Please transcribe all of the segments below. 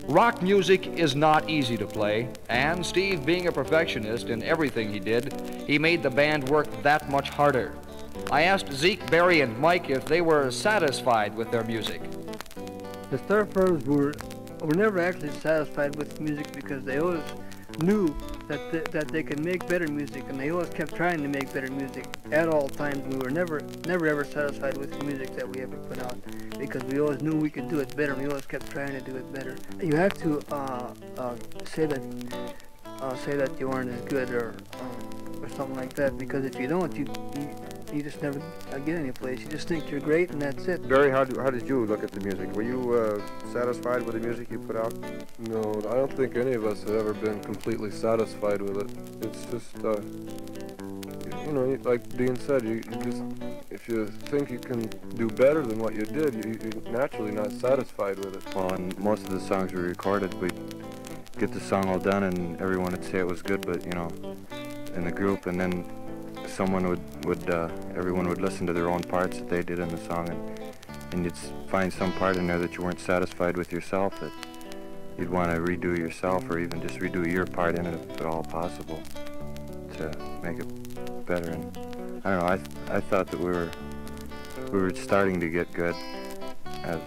Rock music is not easy to play, and Steve, being a perfectionist in everything he did, he made the band work that much harder. I asked Zeke, Barry, and Mike if they were satisfied with their music. The Starfires were never actually satisfied with music because they always knew that they could make better music, and they always kept trying to make better music at all times. We were never ever satisfied with the music that we ever put out because we always knew we could do it better, and we always kept trying to do it better. You have to say that you aren't as good or something like that, because if you don't, you just never get any place. You just think you're great, and that's it. Barry, how did you look at the music? Were you satisfied with the music you put out? No, I don't think any of us have ever been completely satisfied with it. It's just, you know, like Dean said, you just, if you think you can do better than what you did, you're naturally not satisfied with it. Well, and most of the songs we recorded, we'd get the song all done and everyone would say it was good, but, you know, in the group, and then everyone would listen to their own parts that they did in the song, and you'd find some part in there that you weren't satisfied with yourself, that you'd want to redo yourself, or even just redo your part in it if at all possible to make it better. And I don't know, I thought that we were starting to get good as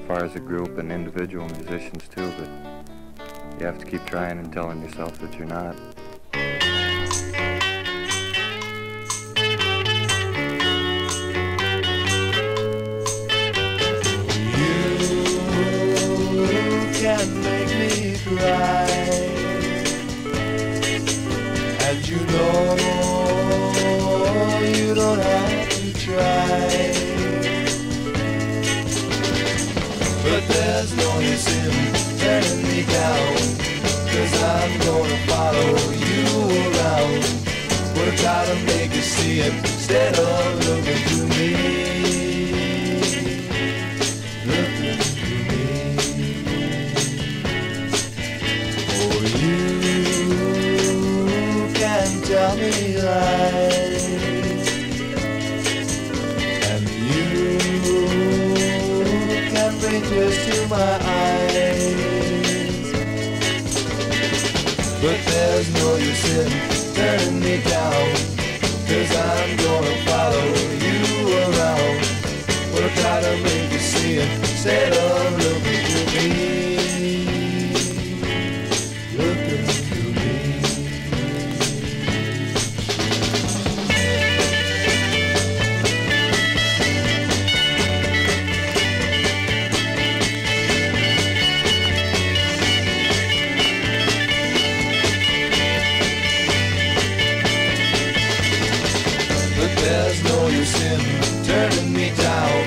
far as a group and individual musicians too, but you have to keep trying and telling yourself that you're not. Can make me cry, and you know you don't have to try, but there's no use in turning me down, 'cause I'm gonna follow you around, gonna try to make you see it instead of looking through me. Tell me lies, and you can bring tears to my eyes, but there's no use in turning me down, 'cause I'm gonna follow you around, gonna try to make you see it instead of looking through me. Looking through me. There's no use in turning me down,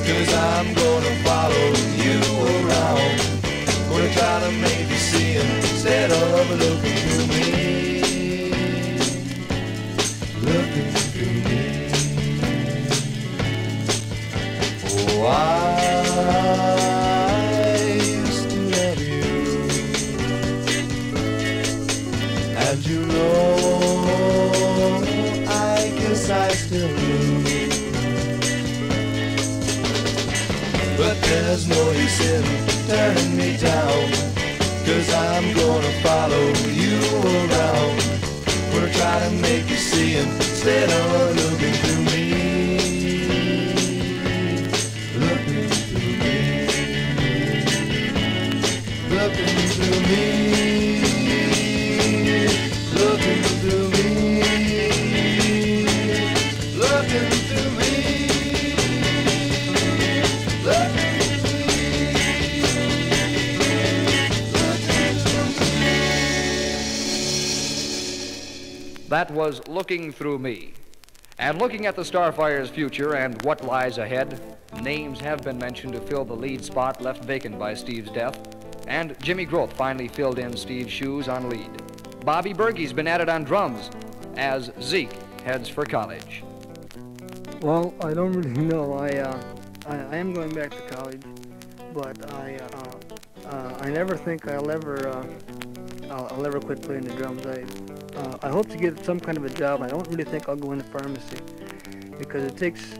'cause I'm gonna follow you around, gonna try to make you see it instead of looking through me. Looking through me. Oh, I used to love you, and you know I still do, but there's no use in turning me down, 'cause I'm gonna follow you around, gonna try to make you see it instead of looking through me. Looking through me. Looking through me. Looking through me. Looking through me, looking through me. That was Looking Through Me. And looking at the Starfires' future and what lies ahead, names have been mentioned to fill the lead spot left vacant by Steve's death, and Jimmy Groth finally filled in Steve's shoes on lead. Bobby Bergey's been added on drums as Zeke heads for college. Well, I don't really know. I am going back to college, but I never think I'll ever quit playing the drums. I hope to get some kind of a job. I don't really think I'll go into pharmacy because it takes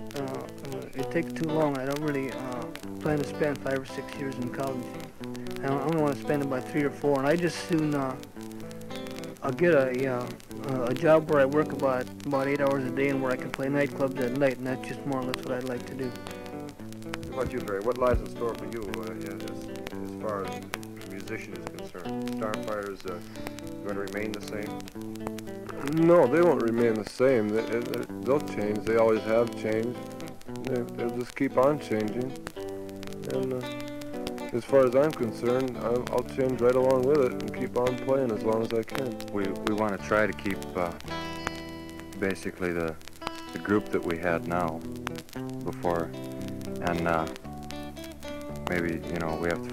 too long. I don't really plan to spend 5 or 6 years in college. I only want to spend about 3 or 4, and I just soon I'll get a job where I work about 8 hours a day and where I can play nightclubs at night, and that's just more or less what I'd like to do. What about you, Barry? What lies in store for you as far as the musician is concerned? Starfires going to remain the same? No, they won't remain the same. They'll change. They always have changed. They'll just keep on changing. And as far as I'm concerned, I'll change right along with it and keep on playing as long as I can. We want to try to keep basically the group that we had now before, and maybe, you know, we have to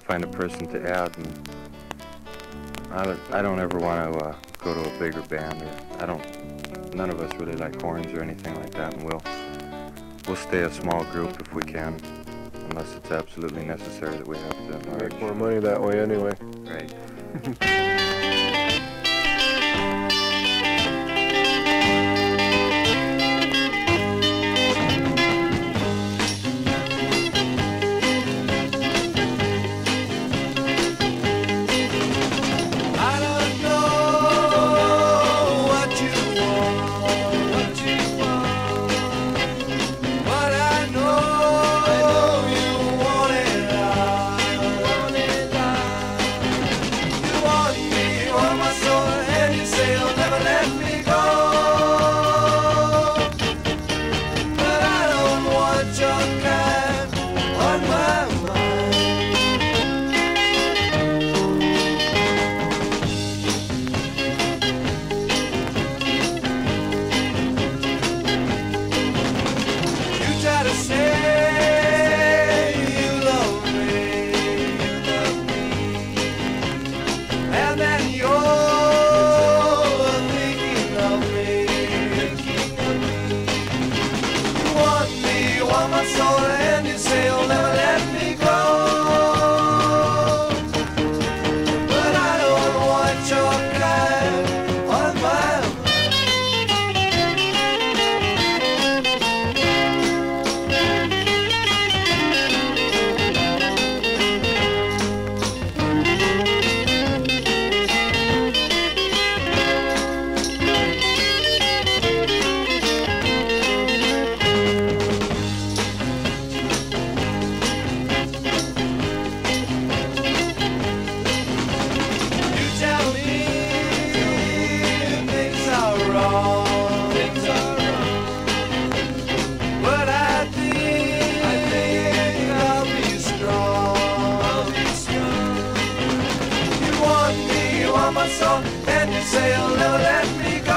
find a person to add. And I don't ever want to go to a bigger band. None of us really like horns or anything like that, and we'll stay a small group if we can, unless it's absolutely necessary that we have to enlarge. Make more money that way anyway. Right. And you say you'll never let me go,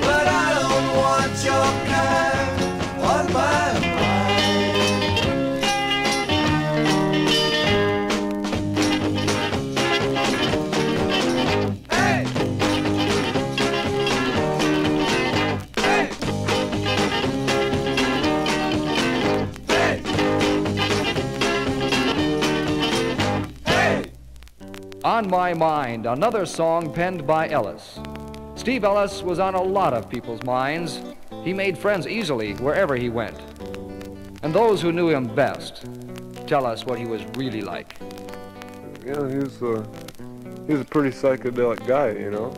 but I don't want your kind on my mind. Hey! Hey! Hey! On My Mind, another song penned by Ellis. Steve Ellis was on a lot of people's minds. He made friends easily wherever he went. And those who knew him best tell us what he was really like. Yeah, he was a pretty psychedelic guy, you know.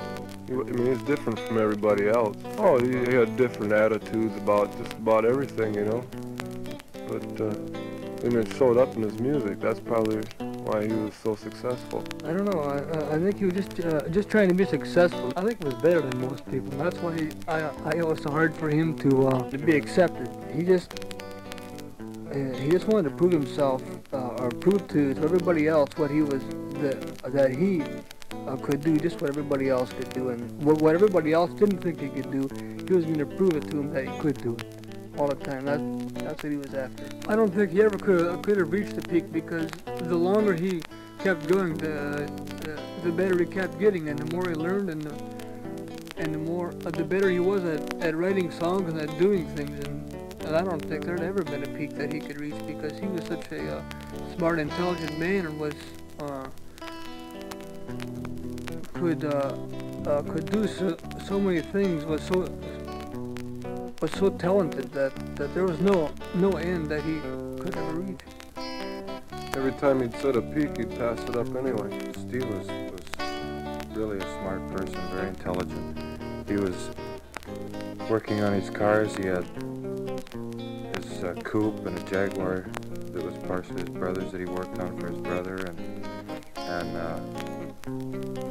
I mean, he's different from everybody else. Oh, he had different attitudes about just about everything, you know. But and it showed up in his music. That's probably why he was so successful. I don't know. I think he was just trying to be successful. I think he was better than most people. That's why it was so hard for him to be accepted. He just wanted to prove himself or prove to everybody else what he was that he could do just what everybody else could do, and what everybody else didn't think he could do, he was going to prove it to them that he could do it all the time. That's what he was after. I don't think he ever could have reached the peak, because the longer he kept going, the better he kept getting, and the more he learned, and the better he was at writing songs and at doing things. And I don't think there'd ever been a peak that he could reach, because he was such a smart, intelligent man, and was could do so many things, was so talented that there was no end that he could ever reach. every time he'd set a peak, he'd pass it up anyway. Steve was really a smart person, very intelligent. He was working on his cars. He had his coupe and a Jaguar that was partially his brother's that he worked on for his brother, and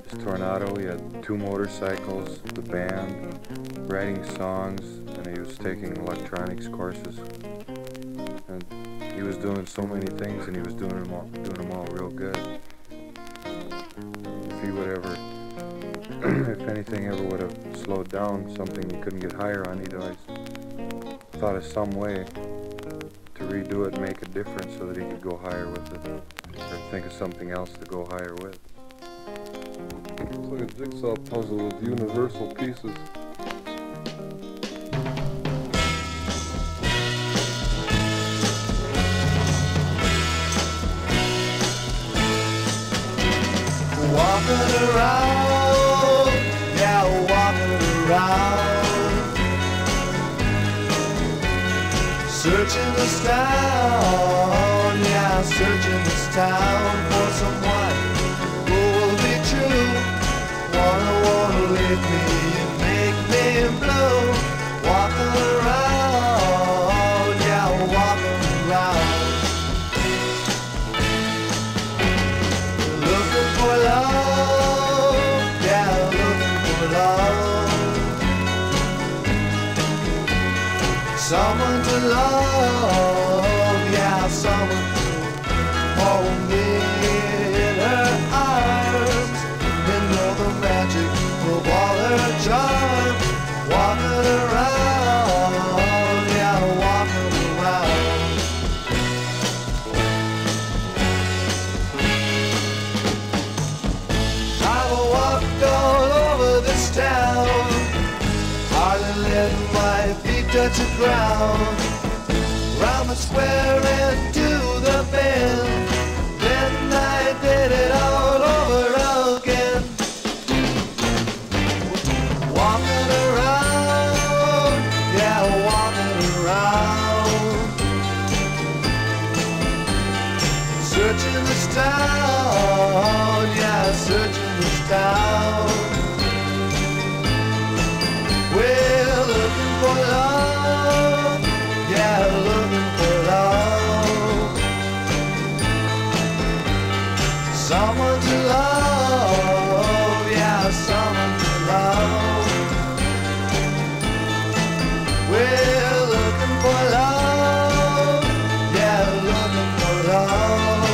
his Tornado. He had 2 motorcycles, the band, writing songs, and he was taking electronics courses. And he was doing so many things, and he was doing them all real good. If he would ever, if anything ever would have slowed down, something he couldn't get higher on, he'd always thought of some way to redo it and make a difference so that he could go higher with it, or think of something else to go higher with. It's like a jigsaw puzzle with universal pieces. Walking around, yeah, walking around, searching this town, yeah, searching this town for someone who will be true. Wanna leave me and make me blue. Walking around, yeah, walking around. Looking for love, yeah, looking for love. Someone to love, yeah, someone to hold me in her arms and know the magic of all her charms. Walking around, yeah, walking around. I've walked all over this town, hardly let my feet touch the ground. Round the square and to the bend, then I did it all over again. Walking around, yeah, walking around, searching this town, yeah, searching this town. We're looking for love, yeah, looking for love. Someone to love, yeah, someone to love. We're looking for love, yeah, looking for love.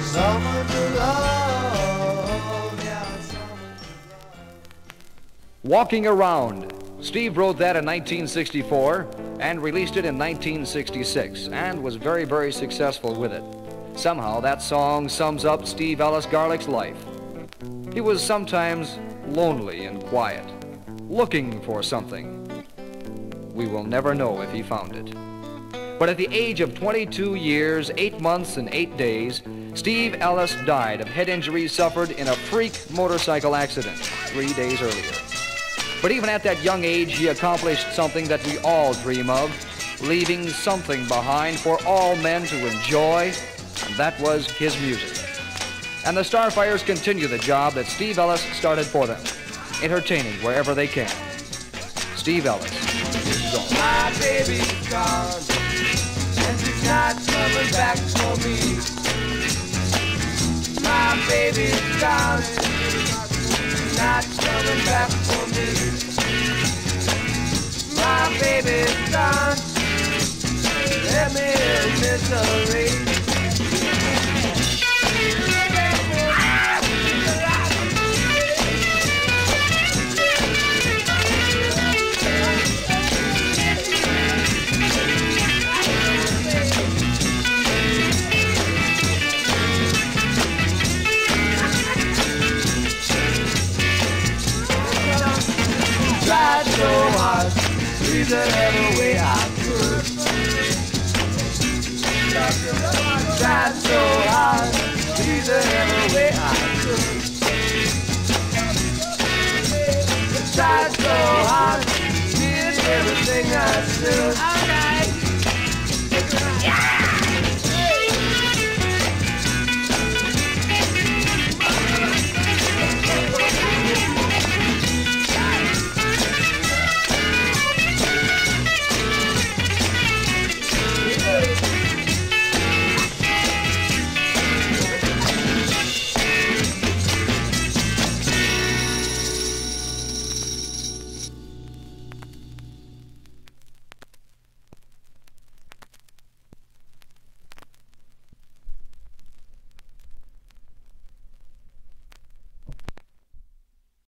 Someone to love, yeah, someone to love. Walking Around. Steve wrote that in 1964 and released it in 1966 and was very, very successful with it. Somehow that song sums up Steve Ellis Garlick's life. He was sometimes lonely and quiet, looking for something. We will never know if he found it. But at the age of 22 years, 8 months, and 8 days, Steve Ellis died of head injuries suffered in a freak motorcycle accident 3 days earlier. But even at that young age, he accomplished something that we all dream of, leaving something behind for all men to enjoy, and that was his music. And the Starfires continue the job that Steve Ellis started for them, entertaining wherever they can. Steve Ellis. My baby's gone, and she's not coming back for me. My baby's gone, she's not coming back for me. My baby's gone, let me in misery. Tried so hard, please every way I could. Tried so hard, please every way I could. Tried so hard, did everything I should.